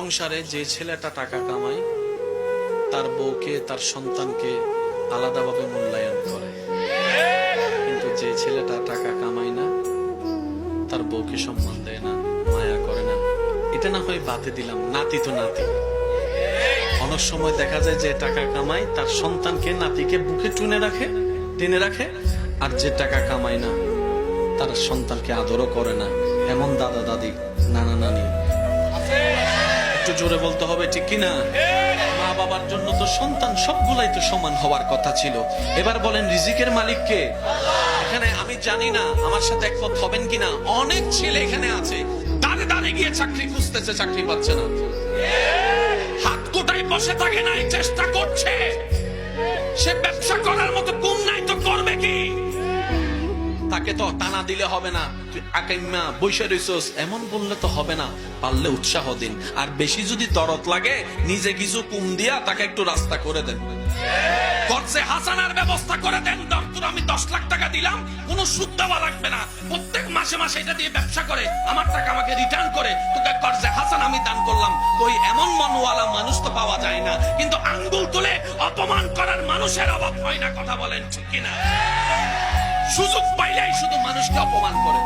সংসারে যে ছেলেটা টাকা কামায় তার বউকে তার সন্তানকে আলাদাভাবে মূল্যায়ন করে, কিন্তু যে ছেলেটা টাকা কামায় না তার বউকে সম্মান দেয় না, মায়া করে না। এটা না হয় বাদে দিলাম, নাতি তো নাতি। অনেক সময় দেখা যায় যে টাকা কামায় তার সন্তানকে নাতিকে বুকে টেনে রাখে, আর যে টাকা কামায় না তার সন্তানকে আদরও করে না। এমন দাদা দাদি, নানা নানি, একটু জোরে বলতে হবে ঠিক কিনা? মা বাবার জন্য তো সন্তান সবগুলাই তো সমান হওয়ার কথা ছিল। এবার বলেন রিজিকের মালিক কে? এখানে আমি জানি না আমার সাথে একমত হবেন কিনা, অনেক ছেলে এখানে আছে দাঁড়ে দাঁড়ে গিয়ে চাকরি খুঁজতেছে, চাকরি পাচ্ছে না, হাত কোটায় বসে থাকে নাই, চেষ্টা করছে। সে ব্যবসা করার মতো গুণ নাই তো করবে কি? তাকে তো টানা দিলে হবে না, তুই আকাইমা বইসা রইছস এমন বললে তো হবে না। পারলে উৎসাহ দিন, আর বেশি যদি দরদ লাগে নিজে কিছু কুম দিয়া তাকে একটু রাস্তা করে দেন, কর্জে হাসানার ব্যবস্থা করে দেন। তোর আমি 10 লাখ টাকা দিলাম, কোনো সুদ দেওয়া লাগবে না, প্রত্যেক মাসে মাসে এটা দিয়ে ব্যবসা করে আমার টাকা আমাকে রিটার্ন করে তোকে কর্জে হাসান আমি দান করলাম। ওই এমন মনওয়ালা মানুষ তো পাওয়া যায় না, কিন্তু আঙ্গুল তুলে অপমান করার মানুষের অভাব হয় না। কথা বলেন ঠিক কিনা? সুযোগ পাইলেই শুধু মানুষকে অপমান করে।